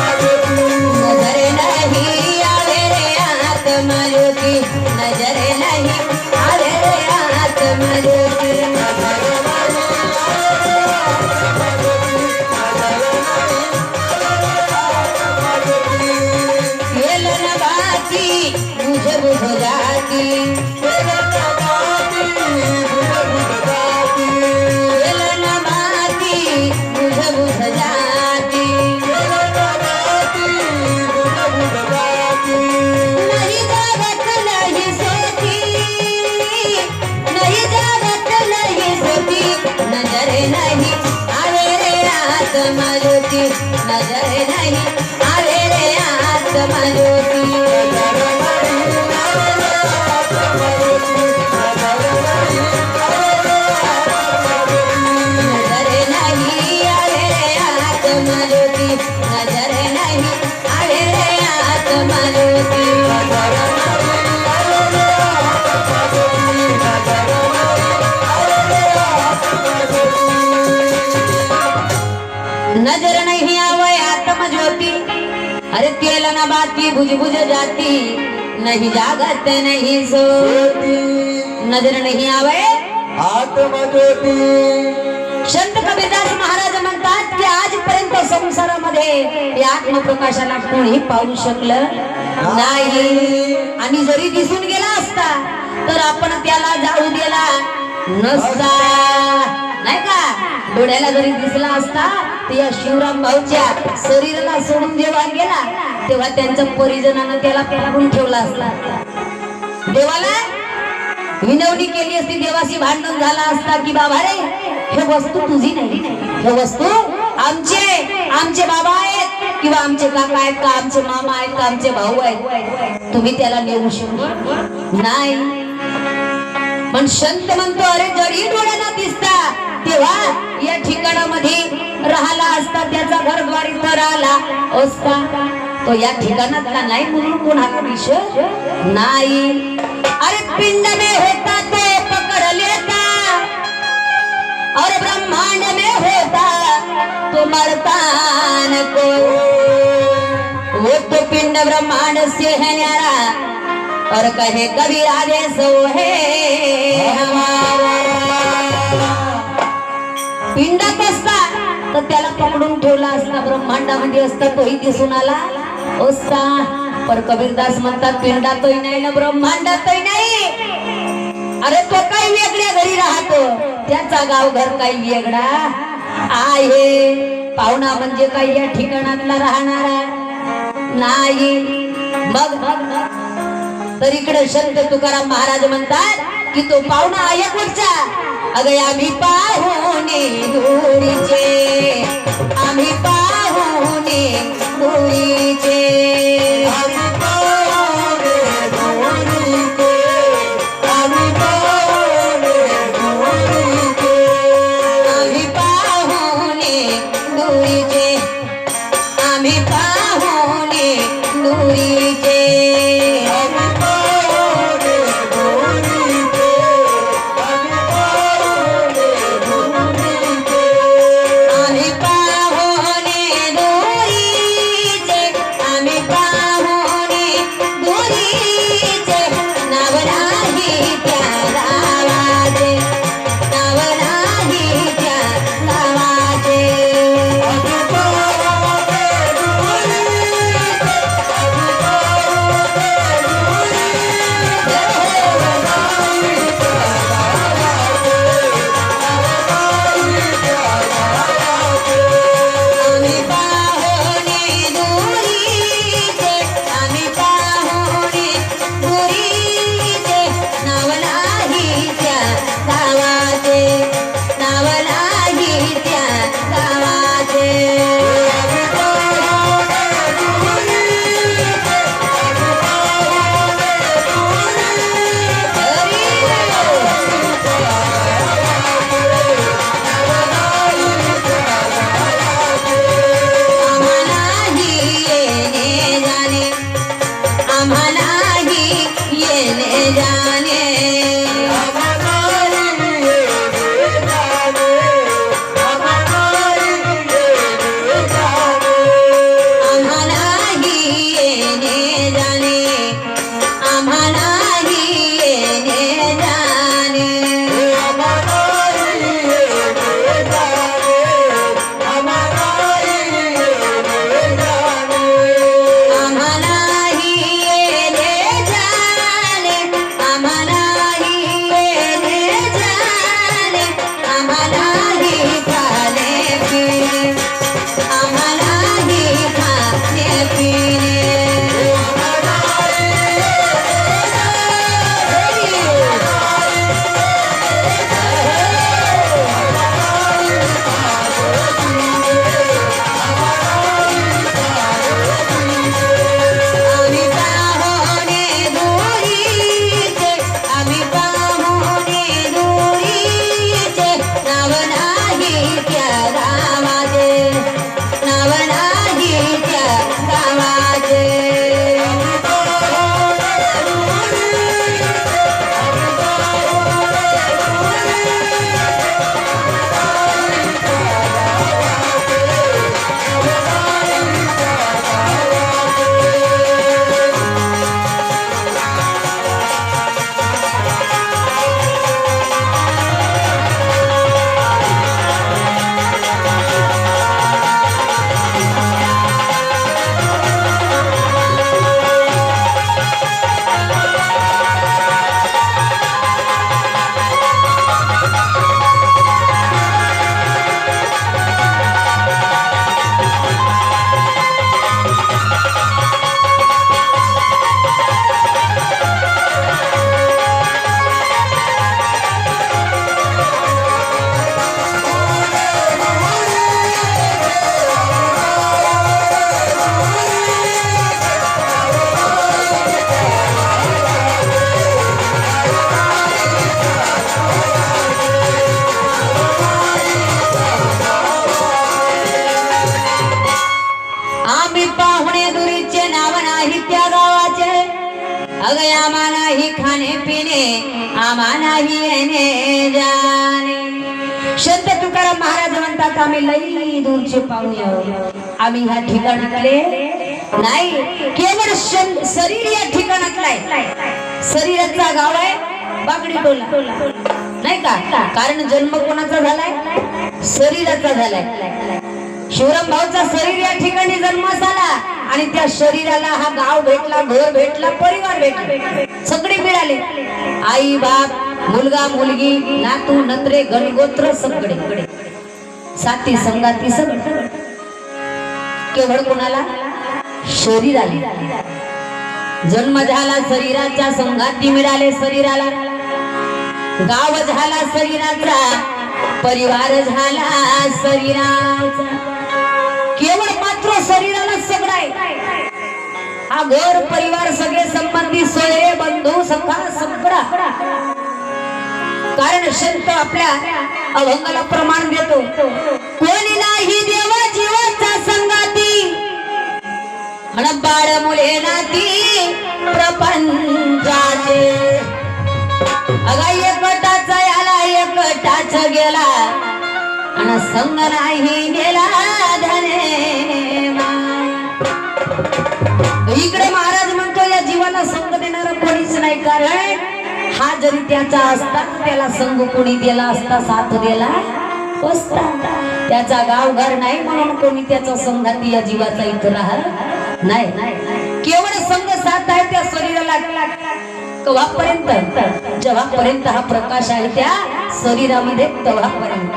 नजर नहीं आवे रे आत्मा ज्योति नजर नहीं आवे रे आत्मा ज्योति नजर नहीं आवे रे आत्मा ज्योति नजर नहीं आवे आत्म ज्योति अरे तेल न बाती बुझ बुझ जाती नहीं जागत नहीं सोती नजर नहीं आवे आत्म ज्योति संत कबीरदास महाराज म्हणतात की आजपर्यंत संसारामध्ये या आत्मप्रकाशाला कोणी पाहू शकलं नाही आणि जरी दिसून गेला असता तर आपण त्याला जाऊ दिला नसता नाही का डोळ्याला जरी दिसला असता तर या शिवराम भाऊच्या शरीराला सोडून जेव्हा गेला तेव्हा त्यांच्या परिजनानं त्याला पाहून ठेवला असला देवाला विनवणी केली असती देवाशी भांडण झाला असता की बाबा रे हे वस्तू तुझी नाही हे वस्तू आमचे बाबा आहेत किंवा आमचे काका आहेत का आमचे मामा आहेत का आमचे भाऊ आहेत तुम्ही त्याला नेऊ शकू नाही पण संत म्हणतो अरे जरी डोळ्याला दिसता तेव्हा या ठिकाणामध्ये राहिला असता त्याचा घरद्वार इथं राहिला असता तो या ठिकाणातला नाही म्हणून कोणाला विषय नाही अरे पिंड में होता तो पकड़ लेता और ब्रह्मांड में होता तो मरता न को वो तो पिंड ब्रह्मांड से है न्यारा और कहे कबीर आदेश है हमारा पिंडात असता तर त्याला पकडून ठेवला असता ब्रह्मांडामध्ये असता तोही दिसून आला असता पण कबीरदास म्हणतात पिंडातही नाही ना ब्रह्मांडातही नाही अरे तो काही वेगळ्या घरी राहतो त्याचा गाव घर काही वेगळा आहे पाहुणा म्हणजे काही या ठिकाणातला राहणारा नाही मग तर इकडे संत तुकाराम महाराज म्हणतात की तो पाहुणा आहे कुठचा अगं आम्ही पाहुणे दूरीचे आम्ही पाहुणे दूरीचे अगं आम्हा नाही खाणे पिणे, आम्हा नाही येणे जाणे. संत तुकाराम महाराज म्हणतात आम्ही लई दूरचे पाहुणे आहोत. आम्ही ह्या ठिकाणातले नाही, केवळ शरीर या ठिकाणातला आहे. शरीराचा गाव आहे बागडी टोला, नाही का? कारण जन्म कोणाचा झालाय? शरीराचा झालाय. शिवराम भाऊचा शरीर या ठिकाणी जन्मास आला आणि त्या शरीराला हा गाव भेटला, घर भेटला, परिवार भेटला, सगळे मिळाले. आई बाप, मुलगा मुलगी, नातू नत्रे, गणगोत्र सगळे, साथी संगाती सगळे. केवळ कोणाला? शरीराला. जन्म झाला शरीराच्या, संगाती मिळाले शरीराला, गाव झाला शरीराचा, परिवार झाला शरीराचा. केवळ मात्र शरीराला सगळं आहे. हा घर परिवार सगळे संबंधी सोयरे बंधू सखा सगळा. कारण संत आपल्या अभंगाला प्रमाण देतो, कोणी नाही देवा जीवाचा संगाती, आणि बाळ मुले नाती प्रपंचाचे. अगा एकटाचा याला एकटाच गेला, आणि संग नाही गेला धने माया. इकडे महाराज म्हणतो या जीवाला संग देणारा कोणीच नाही. कारण हा जरी त्याचा असता, त्याला संग कोणी दिला असता, साथ दिला असता. त्याचा गाव घर नाही म्हणून कोणी त्याचा संगाती या जीवाचा इथं राहत नाही. केवळ संग साथ आहे त्या शरीराला. कवापर्यंत? जेव्हापर्यंत हा प्रकाश आहे त्या शरीरामध्ये, तेव्हापर्यंत.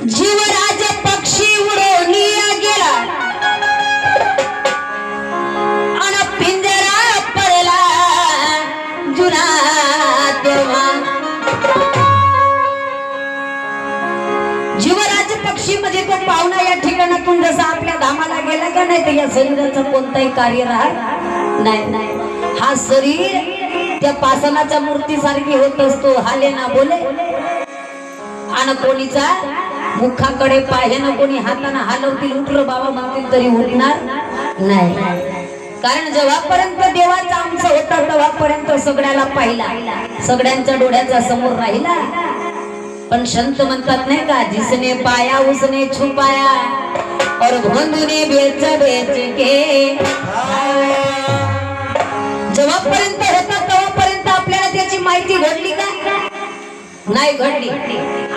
जीवराज पक्षी उडून गेला, आणि पिंजरा पडला जुना तेव्हा. जीवराज पक्षी म्हणजे तो पाहुणा या ठिकाणातून जसा आपल्या धामाला गेला का नाही, तर या शरीराचं कोणताही कार्य राहत नाही. हा शरीर त्या पाषाणाच्या मूर्तीसारखी होत असतो, हाले ना बोले, आणि कोणीचा मुखाकडे पाहे ना, कोणी हाताने हलवतील, उठलं बाबा म्हणतील तरी उठणार नाही. कारण जेव्हापर्यंत देवाचा अंश होता तेव्हापर्यंत सगळ्याला पाहिला, सगळ्यांच्या डोळ्याचा समोर राहिला. पण संत म्हणतात नाही का, जिसने पाया उसने छुपाया, और भोंदूने बेच बेच के. जेव्हापर्यंत होता तेव्हापर्यंत आपल्याला त्याची माहिती घडली का? नाही घडली.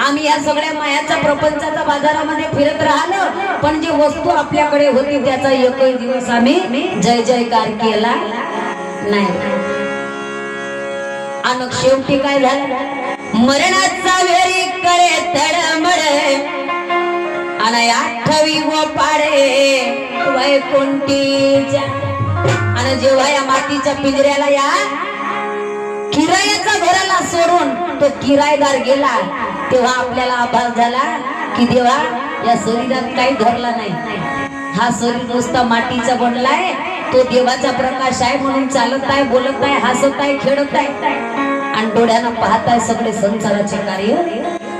आम्ही या सगळ्या मायाच्या प्रपंचाच्या बाजारामध्ये फिरत राहिलो, पण जी वस्तू आपल्याकडे होती त्याचा एकही दिवस आम्ही जय जयकार केला नाही. आणि शेवटी काय झालं? मरणाचा वेळी करे तडमड, आणि 8वी गोपाडे वैकुंठीच्या. आणि जेव्हा या मातीच्या पिंजऱ्याला या किरायाच्या घराला सोडून तो किरायदार गेला, तेव्हा आपल्याला आभास झाला की देवा या शरीरात काही धरला नाही. हा शरीर नुसता मातीचा बनलाय, तो देवाचा प्रकाश आहे म्हणून चालत आहे, बोलत आहे, हसत आहे, खेळत आहे, आणि डोळ्यानं पाहत आहे सगळे संसाराचे कार्य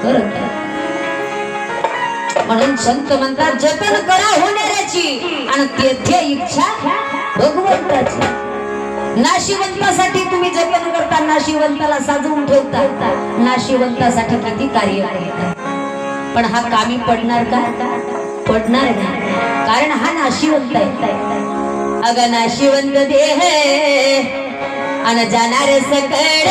करत आहे. म्हणून संत म्हणतात जतन करा होणाऱ्याची, आणि तेथे इच्छा भगवंताची. नाशिवंतासाठी तुम्ही जतन करता, नाशिवंताला साजवून ठेवता, नाशिवंतासाठी किती कार्य करता, पण हा कामी पडणार का? पडणार नाही. कारण हा नाशिवंत आहे. अग नाशिवंत देह आणि जाणार सकळ.